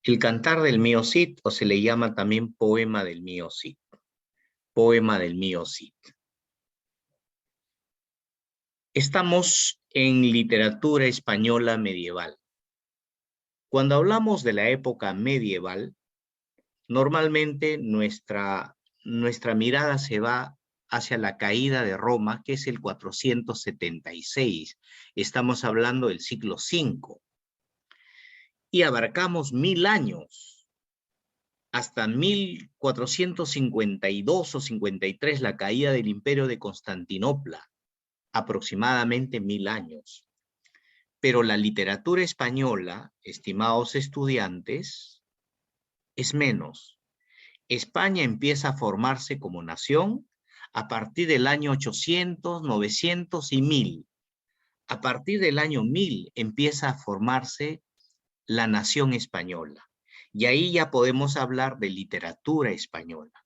El cantar del mío Cid, o se le llama también poema del mío Cid. Poema del mío Cid. Estamos en literatura española medieval. Cuando hablamos de la época medieval, normalmente nuestra mirada se va hacia la caída de Roma, que es el 476. Estamos hablando del siglo V. Y abarcamos 1000 años. Hasta 1452 o 53, la caída del Imperio de Constantinopla. Aproximadamente 1000 años. Pero la literatura española, estimados estudiantes, es menos. España empieza a formarse como nación a partir del año 800, 900 y 1000. A partir del año 1000 empieza a formarse la nación española. Y ahí ya podemos hablar de literatura española.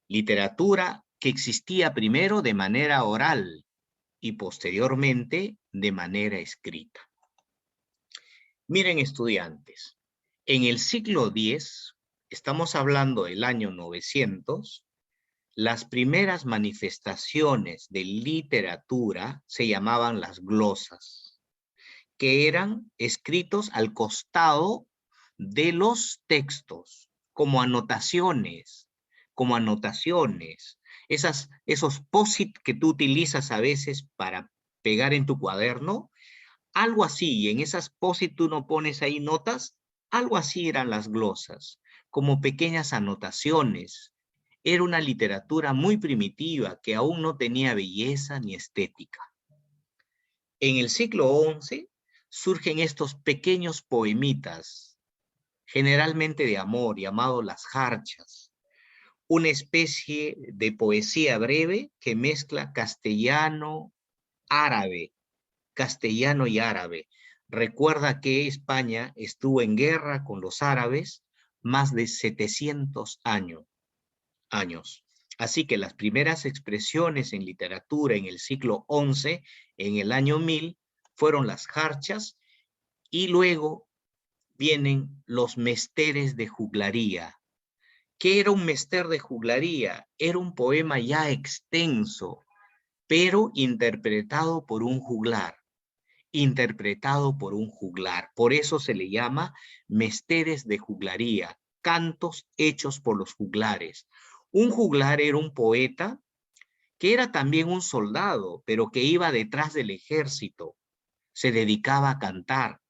Literatura que existía primero de manera oral y posteriormente de manera escrita. Miren, estudiantes, en el siglo X, estamos hablando del año 900, las primeras manifestaciones de literatura se llamaban las glosas, que eran escritos al costado de los textos, como anotaciones, esos post-it que tú utilizas a veces para pegar en tu cuaderno, algo así, y en esas post-it tú no pones ahí notas, algo así eran las glosas, como pequeñas anotaciones. Era una literatura muy primitiva que aún no tenía belleza ni estética. En el siglo XI surgen estos pequeños poemitas, generalmente de amor, llamados las jarchas, una especie de poesía breve que mezcla castellano y árabe. Recuerda que España estuvo en guerra con los árabes más de 700 años. Así que las primeras expresiones en literatura en el siglo XI, en el año 1000, fueron las jarchas, y luego vienen los mesteres de juglaría. ¿Qué era un mester de juglaría? Era un poema ya extenso, pero interpretado por un juglar. Por eso se le llama mesteres de juglaría, cantos hechos por los juglares. Un juglar era un poeta que era también un soldado, pero que iba detrás del ejército. Se dedicaba a cantar.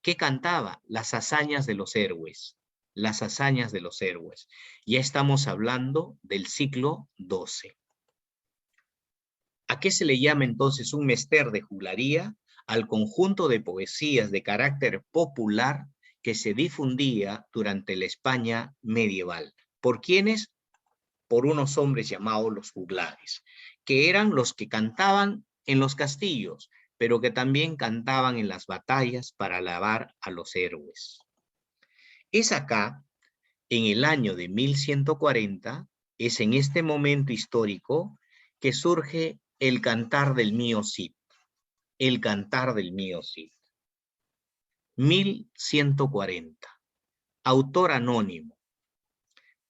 ¿Qué cantaba? Las hazañas de los héroes. Las hazañas de los héroes. Ya estamos hablando del siglo XII. ¿A qué se le llama entonces un mester de juglaría? Al conjunto de poesías de carácter popular que se difundía durante la España medieval. ¿Por quiénes? Por unos hombres llamados los juglares, que eran los que cantaban en los castillos, pero que también cantaban en las batallas para alabar a los héroes. Es acá, en el año de 1140, es en este momento histórico que surge el cantar del mío Cid. El cantar del mío Cid. 1140. Autor anónimo.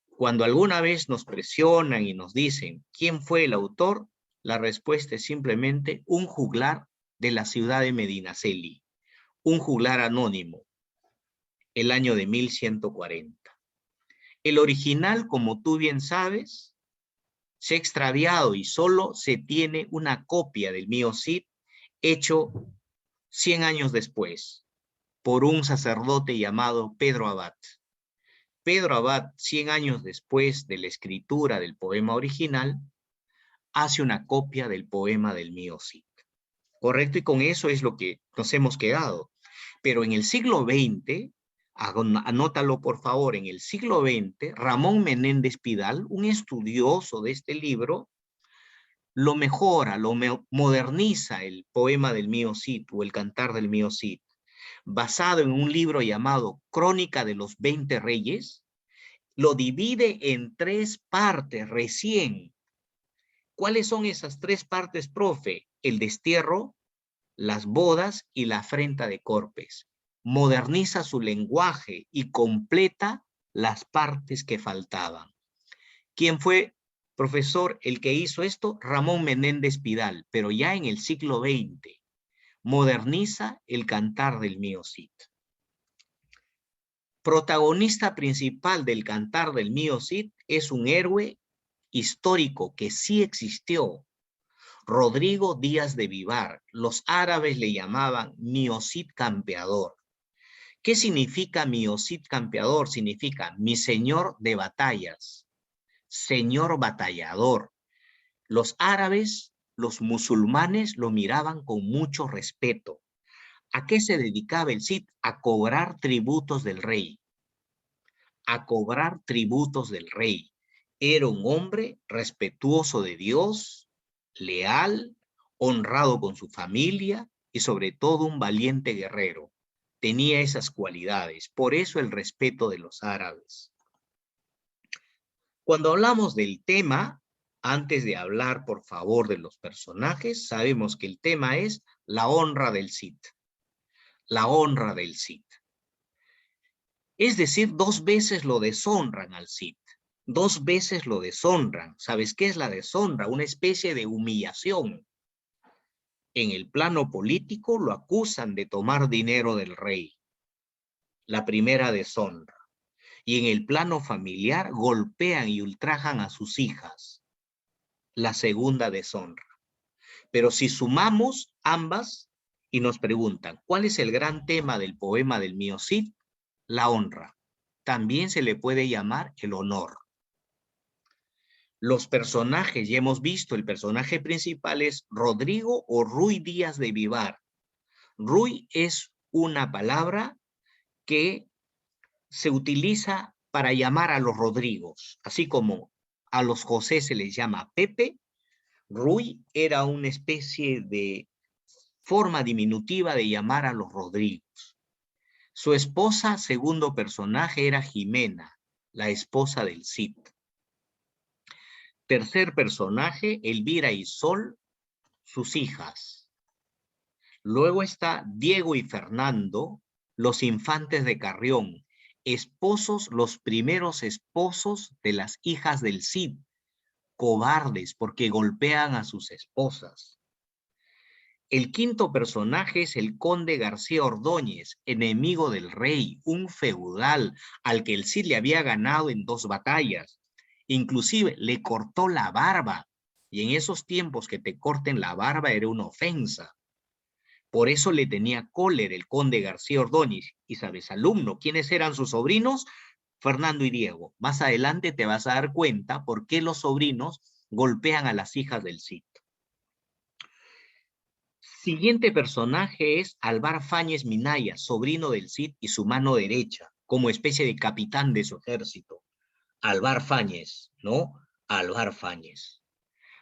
Cuando alguna vez nos presionan y nos dicen quién fue el autor, la respuesta es simplemente un juglar de la ciudad de Medinaceli, un juglar anónimo, el año de 1140. El original, como tú bien sabes, se ha extraviado y solo se tiene una copia del mío Cid hecho 100 años después por un sacerdote llamado Pedro Abad. Pedro Abad, 100 años después de la escritura del poema original, hace una copia del poema del mío Cid. ¿Correcto? Y con eso es lo que nos hemos quedado. Pero en el siglo XX, anótalo por favor, en el siglo XX, Ramón Menéndez Pidal, un estudioso de este libro, lo mejora, moderniza el poema del mío Cid o el cantar del mío Cid, basado en un libro llamado Crónica de los 20 Reyes, lo divide en 3 partes recién. ¿Cuáles son esas 3 partes, profe? El destierro, las bodas y la afrenta de Corpes. moderniza su lenguaje y completa las partes que faltaban. ¿Quién fue, profesor, el que hizo esto? Ramón Menéndez Pidal, pero ya en el siglo XX. Moderniza el cantar del Mío Cid. Protagonista principal del cantar del Mío Cid es un héroe histórico que sí existió, Rodrigo Díaz de Vivar. Los árabes le llamaban Mío Cid campeador. ¿Qué significa Mío Cid campeador? Significa mi señor de batallas, señor batallador. Los árabes, los musulmanes lo miraban con mucho respeto. ¿A qué se dedicaba el Cid? A cobrar tributos del rey. A cobrar tributos del rey. Era un hombre respetuoso de Dios, leal, honrado con su familia y sobre todo un valiente guerrero. Tenía esas cualidades, por eso el respeto de los árabes. Cuando hablamos del tema, antes de hablar, por favor, de los personajes, sabemos que el tema es la honra del Cid. La honra del Cid. Es decir, 2 veces lo deshonran al Cid. 2 veces lo deshonran. ¿Sabes qué es la deshonra? Una especie de humillación. En el plano político lo acusan de tomar dinero del rey. La primera deshonra. Y en el plano familiar golpean y ultrajan a sus hijas. La segunda deshonra. Pero si sumamos ambas y nos preguntan, ¿cuál es el gran tema del poema del Mío Cid? La honra. También se le puede llamar el honor. Los personajes, ya hemos visto, el personaje principal es Rodrigo o Ruy Díaz de Vivar. Ruy es una palabra que se utiliza para llamar a los Rodrigos, así como a los José se les llama Pepe. Ruy era una especie de forma diminutiva de llamar a los Rodrigos. Su esposa, segundo personaje, era Jimena, la esposa del Cid. Tercer personaje, Elvira y Sol, sus hijas. Luego está Diego y Fernando, los infantes de Carrión, esposos, los primeros esposos de las hijas del Cid, cobardes porque golpean a sus esposas. El quinto personaje es el conde García Ordóñez, enemigo del rey, un feudal al que el Cid le había ganado en 2 batallas. Inclusive le cortó la barba, y en esos tiempos que te corten la barba era una ofensa. Por eso le tenía cólera el conde García Ordóñez. Y sabes, alumno, ¿quiénes eran sus sobrinos? Fernando y Diego. Más adelante te vas a dar cuenta por qué los sobrinos golpean a las hijas del Cid. Siguiente personaje es Alvar Fáñez Minaya, sobrino del Cid y su mano derecha, como especie de capitán de su ejército. Alvar Fáñez, ¿no? Alvar Fáñez.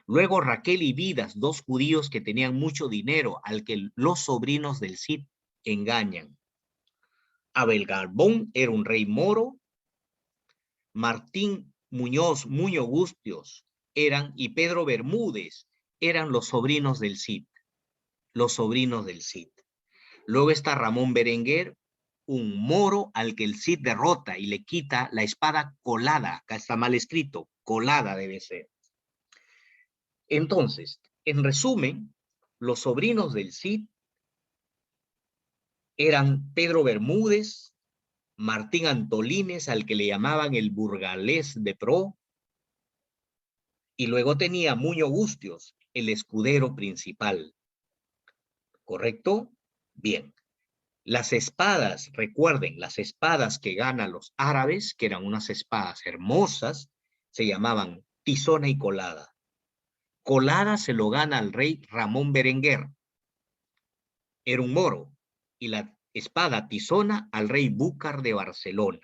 Luego Raquel y Vidas, 2 judíos que tenían mucho dinero, al que los sobrinos del Cid engañan. Abel Garbón era un rey moro. Martín Muñoz, Muñoz Gustios eran, y Pedro Bermúdez eran los sobrinos del Cid. Los sobrinos del Cid. Luego está Ramón Berenguer, un moro al que el Cid derrota y le quita la espada colada. Acá está mal escrito, colada debe ser. Entonces, en resumen, los sobrinos del Cid eran Pedro Bermúdez, Martín Antolínez, al que le llamaban el burgalés de pro, y luego tenía Muñoz Gustios, el escudero principal. ¿Correcto? Bien. Las espadas, recuerden, las espadas que ganan los árabes, que eran unas espadas hermosas, se llamaban tizona y colada. Colada se lo gana al rey Ramón Berenguer, era un moro, y la espada tizona al rey Búcar de Barcelona.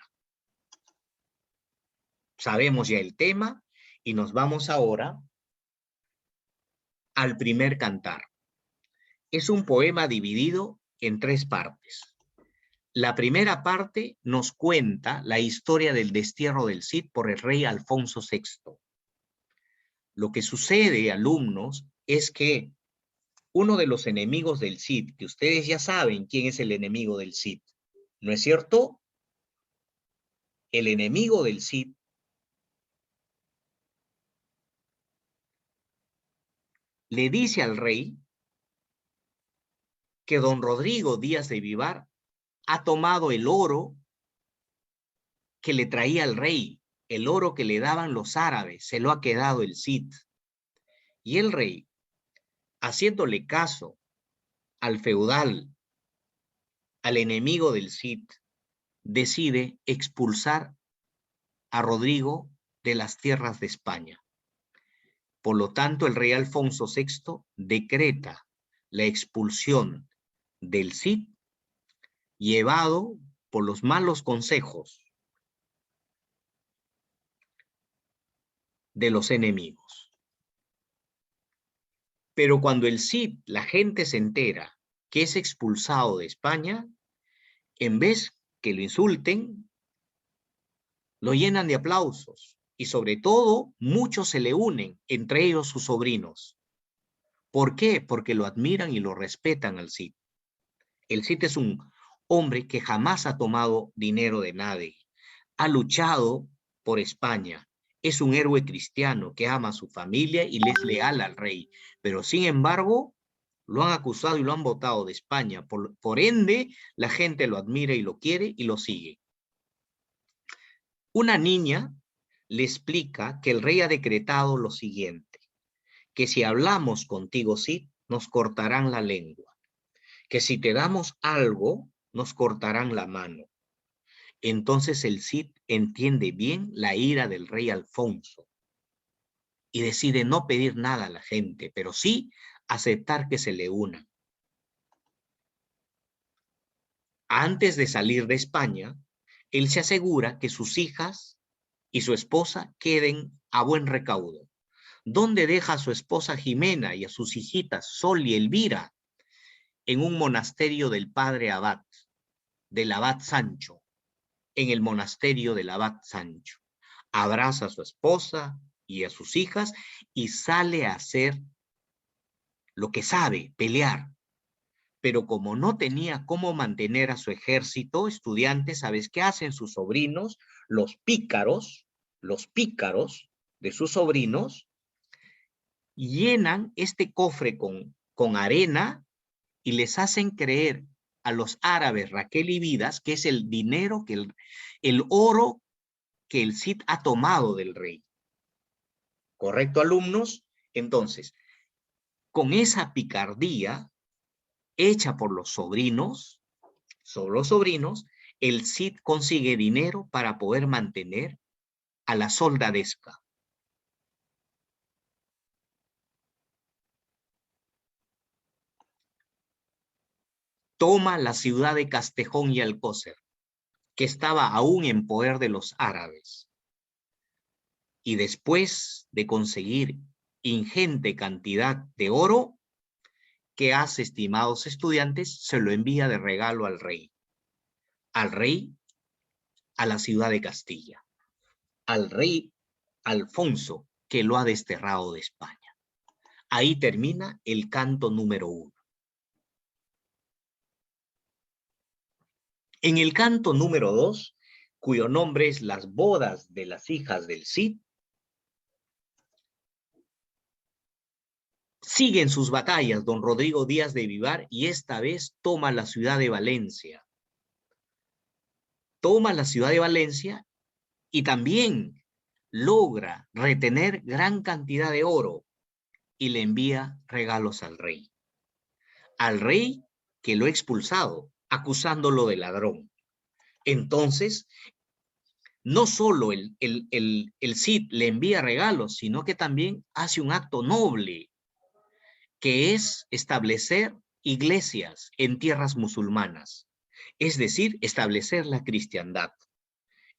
Sabemos ya el tema y nos vamos ahora al primer cantar. Es un poema dividido en 3 partes. La primera parte nos cuenta la historia del destierro del Cid por el rey Alfonso VI. Lo que sucede, alumnos, es que uno de los enemigos del Cid, que ustedes ya saben quién es el enemigo del Cid, ¿No es cierto? El enemigo del Cid le dice al rey que don Rodrigo Díaz de Vivar ha tomado el oro que le traía el rey, el oro que le daban los árabes, se lo ha quedado el Cid. Y el rey, haciéndole caso al feudal, al enemigo del Cid, decide expulsar a Rodrigo de las tierras de España. Por lo tanto, el rey Alfonso VI decreta la expulsión del Cid, llevado por los malos consejos de los enemigos. Pero cuando el Cid, la gente se entera que es expulsado de España, en vez que lo insulten, lo llenan de aplausos y sobre todo muchos se le unen, entre ellos sus sobrinos. ¿Por qué? Porque lo admiran y lo respetan al Cid. El Cid es un hombre que jamás ha tomado dinero de nadie, ha luchado por España, es un héroe cristiano que ama a su familia y le es leal al rey, pero sin embargo lo han acusado y lo han botado de España, por ende la gente lo admira y lo quiere y lo sigue. Una niña le explica que el rey ha decretado lo siguiente, que si hablamos contigo, Cid, nos cortarán la lengua, que si te damos algo, nos cortarán la mano. Entonces el Cid entiende bien la ira del rey Alfonso y decide no pedir nada a la gente, pero sí aceptar que se le unan. Antes de salir de España, él se asegura que sus hijas y su esposa queden a buen recaudo. ¿Dónde deja a su esposa Jimena y a sus hijitas Sol y Elvira? En un monasterio del padre abad, del abad Sancho, en el monasterio del abad Sancho. Abraza a su esposa y a sus hijas y sale a hacer lo que sabe, pelear. Pero como no tenía cómo mantener a su ejército, estudiantes, ¿sabes qué hacen sus sobrinos? Los pícaros de sus sobrinos, llenan este cofre con arena y les hacen creer a los árabes Raquel y Vidas que es el dinero, el oro que el Cid ha tomado del rey. ¿Correcto, alumnos? Entonces, con esa picardía hecha por los sobrinos, el Cid consigue dinero para poder mantener a la soldadesca. Toma la ciudad de Castejón y Alcócer, que estaba aún en poder de los árabes. Y después de conseguir ingente cantidad de oro, ¿qué hace, estimados estudiantes? Se lo envía de regalo al rey, a la ciudad de Castilla, al rey Alfonso, que lo ha desterrado de España. Ahí termina el canto número 1. En el canto número 2, cuyo nombre es Las bodas de las hijas del Cid, siguen sus batallas don Rodrigo Díaz de Vivar y esta vez toma la ciudad de Valencia. Toma la ciudad de Valencia y también logra retener gran cantidad de oro y le envía regalos al rey. Al rey que lo ha expulsado, acusándolo de ladrón. Entonces, no solo el Cid le envía regalos, sino que también hace un acto noble, que es establecer iglesias en tierras musulmanas, es decir, establecer la cristiandad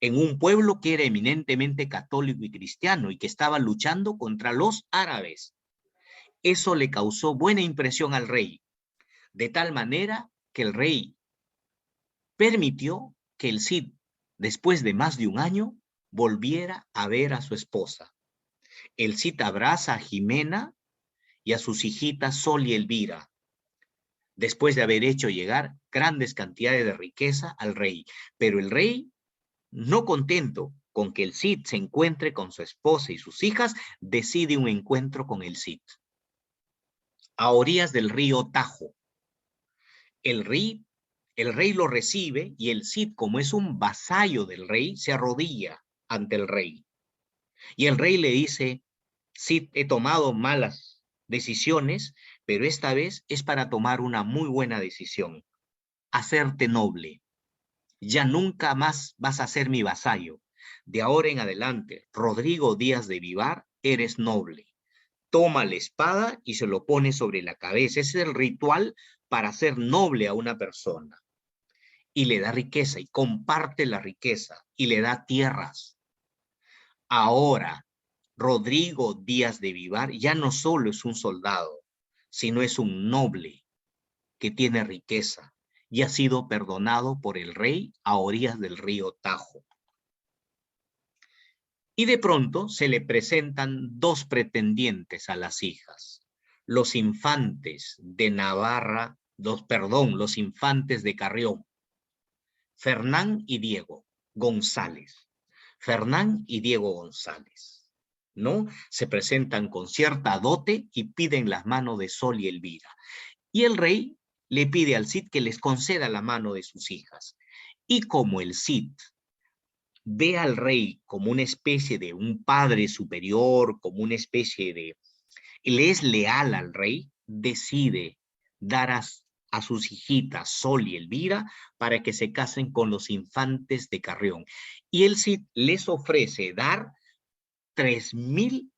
en un pueblo que era eminentemente católico y cristiano y que estaba luchando contra los árabes. Eso le causó buena impresión al rey, de tal manera que el rey permitió que el Cid, después de más de un año, volviera a ver a su esposa. El Cid abraza a Jimena y a sus hijitas Sol y Elvira. después de haber hecho llegar grandes cantidades de riqueza al rey. Pero el rey, no contento con que el Cid se encuentre con su esposa y sus hijas, decide un encuentro con el Cid a orillas del río Tajo. El rey, el rey lo recibe y el Cid, como es un vasallo del rey, se arrodilla ante el rey. Y el rey le dice: Cid, he tomado malas decisiones, pero esta vez es para tomar una muy buena decisión: hacerte noble. Ya nunca más vas a ser mi vasallo. De ahora en adelante, Rodrigo Díaz de Vivar, eres noble. Toma la espada y se lo pone sobre la cabeza. Ese es el ritual para hacer noble a una persona. Y le da riqueza y comparte la riqueza y le da tierras. Ahora, Rodrigo Díaz de Vivar ya no solo es un soldado, sino es un noble que tiene riqueza y ha sido perdonado por el rey a orillas del río Tajo. Y de pronto se le presentan dos pretendientes a las hijas, los infantes de Navarra, los infantes de Carrión, Fernán y Diego González. Fernán y Diego González, ¿no? Se presentan con cierta dote y piden las manos de Sol y Elvira. Y el rey le pide al Cid que les conceda la mano de sus hijas. Y como el Cid ve al rey como una especie de un padre superior, como una especie de... le es leal al rey, decide dar a sus hijitas Sol y Elvira para que se casen con los infantes de Carrión. Y el Cid les ofrece dar 3.000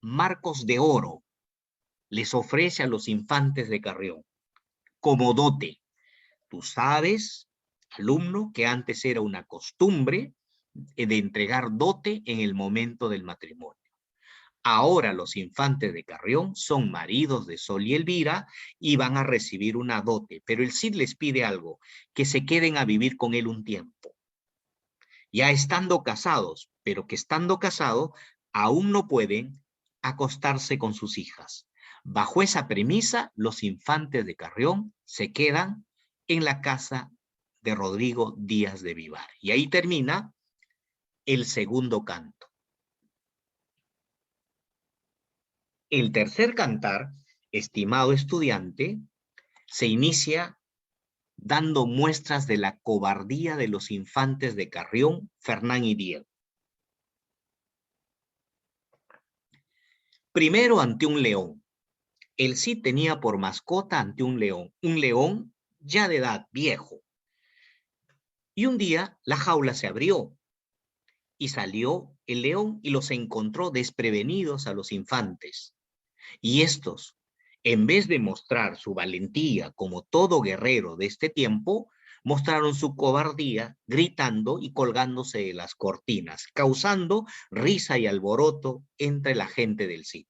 marcos de oro, les ofrece a los infantes de Carrión como dote. Tú sabes, alumno, que antes era una costumbre de entregar dote en el momento del matrimonio. Ahora los infantes de Carrión son maridos de Sol y Elvira y van a recibir una dote, pero el Cid les pide algo: que se queden a vivir con él un tiempo. Ya estando casados, pero que estando casados aún no pueden acostarse con sus hijas. Bajo esa premisa, los infantes de Carrión se quedan en la casa de Rodrigo Díaz de Vivar. Y ahí termina el segundo canto. El tercer cantar, estimado estudiante, se inicia dando muestras de la cobardía de los infantes de Carrión, Fernán y Diego. Primero, ante un león. El Cid tenía por mascota ante un león ya de edad, viejo. Y un día la jaula se abrió y salió el león y los encontró desprevenidos a los infantes. Y estos, en vez de mostrar su valentía como todo guerrero de este tiempo, mostraron su cobardía gritando y colgándose de las cortinas, causando risa y alboroto entre la gente del Cid.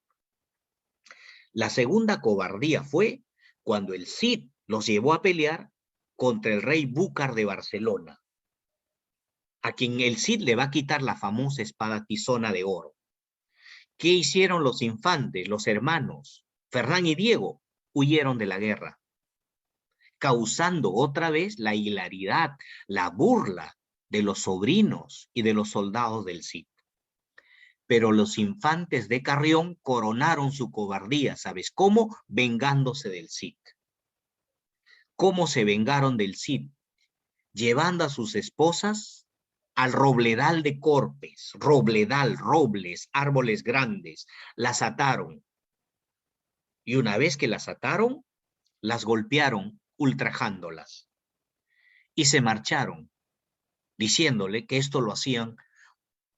La segunda cobardía fue cuando el Cid los llevó a pelear contra el rey Búcar de Barcelona, a quien el Cid le va a quitar la famosa espada tizona de oro. ¿Qué hicieron los infantes, los hermanos? Fernán y Diego huyeron de la guerra, causando otra vez la hilaridad, la burla de los sobrinos y de los soldados del Cid. Pero los infantes de Carrión coronaron su cobardía, ¿sabes cómo? Vengándose del Cid. ¿Cómo se vengaron del Cid? Llevando a sus esposas al robledal de Corpes, robledal, robles, árboles grandes, las ataron. Y una vez que las ataron, las golpearon, ultrajándolas. Y se marcharon, diciéndole que esto lo hacían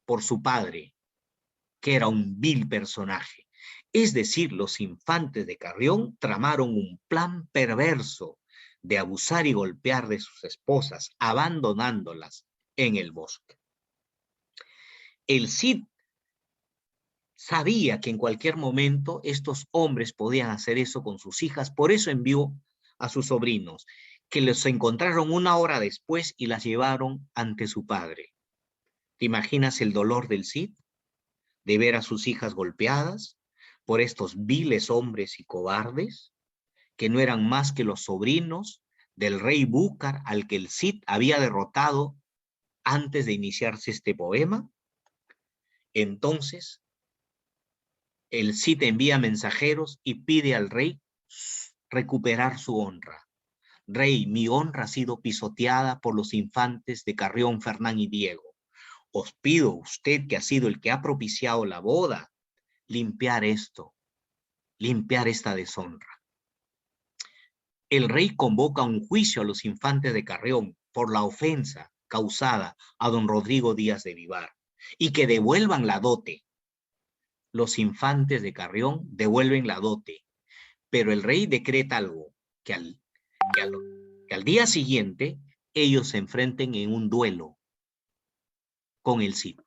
por su padre, que era un vil personaje. Es decir, los infantes de Carrión tramaron un plan perverso de abusar y golpear de sus esposas, abandonándolas en el bosque. El Cid sabía que en cualquier momento estos hombres podían hacer eso con sus hijas, por eso envió a sus sobrinos, que los encontraron una hora después y las llevaron ante su padre. ¿Te imaginas el dolor del Cid de ver a sus hijas golpeadas por estos viles hombres y cobardes? que no eran más que los sobrinos del rey Búcar al que el Cid había derrotado antes de iniciarse este poema. Entonces, el Cid envía mensajeros y pide al rey recuperar su honra. Rey, mi honra ha sido pisoteada por los infantes de Carrión, Fernán y Diego. Os pido, usted que ha sido el que ha propiciado la boda, limpiar esto, limpiar esta deshonra. El rey convoca un juicio a los infantes de Carrión por la ofensa causada a don Rodrigo Díaz de Vivar y que devuelvan la dote. Los infantes de Carrión devuelven la dote, pero el rey decreta algo, que al día siguiente ellos se enfrenten en un duelo con el Cid.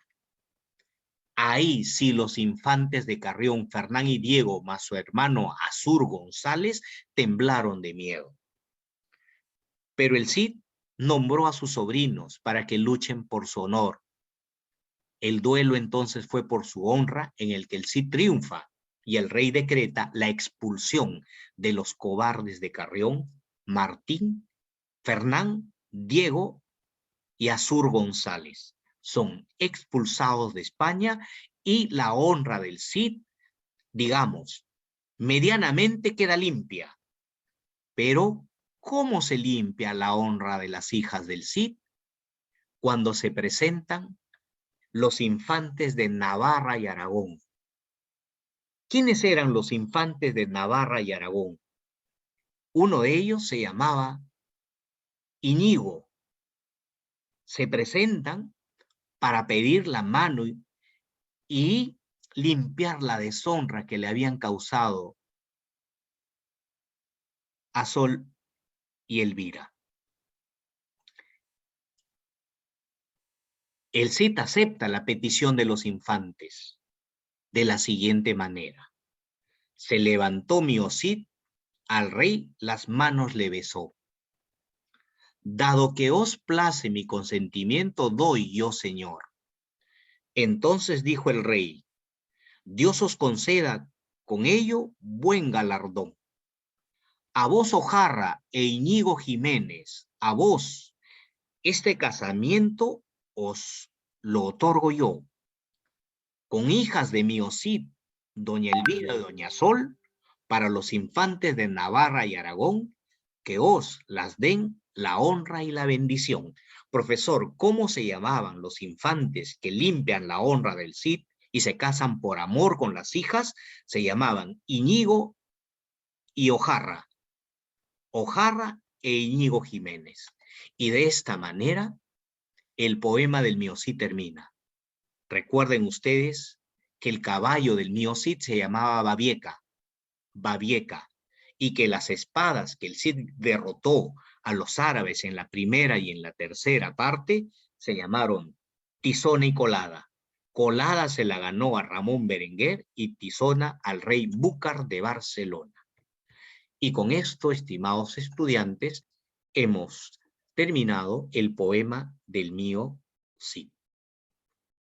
Ahí sí los infantes de Carrión, Fernán y Diego, más su hermano Azur González, temblaron de miedo. Pero el Cid nombró a sus sobrinos para que luchen por su honor. El duelo entonces fue por su honra, en el que el Cid triunfa y el rey decreta la expulsión de los cobardes de Carrión, Martín, Fernán, Diego y Azur González. Son expulsados de España y la honra del Cid, digamos, medianamente queda limpia. Pero, ¿cómo se limpia la honra de las hijas del Cid? Cuando se presentan los infantes de Navarra y Aragón. ¿Quiénes eran los infantes de Navarra y Aragón? Uno de ellos se llamaba Íñigo. Se presentan para pedir la mano y limpiar la deshonra que le habían causado a Sol y Elvira. El Cid acepta la petición de los infantes de la siguiente manera. Se levantó Mío Cid, al rey las manos le besó. Dado que os place mi consentimiento, doy yo, señor. Entonces dijo el rey, Dios os conceda con ello buen galardón. A vos, Ojarra e Íñigo Jiménez, a vos, este casamiento os lo otorgo yo. Con hijas de Mío Cid, doña Elvira y doña Sol, para los infantes de Navarra y Aragón, que os las den la honra y la bendición. Profesor, ¿cómo se llamaban los infantes que limpian la honra del Cid y se casan por amor con las hijas? Se llamaban Íñigo y Ojarra. Ojarra e Íñigo Jiménez. Y de esta manera, el poema del Mío Cid termina. Recuerden ustedes que el caballo del Mío Cid se llamaba Babieca, y que las espadas que el Cid derrotó a los árabes en la primera y en la tercera parte se llamaron Tizona y Colada. Colada se la ganó a Ramón Berenguer y Tizona al rey Búcar de Barcelona. Y con esto, estimados estudiantes, hemos terminado el poema del Mío Cid.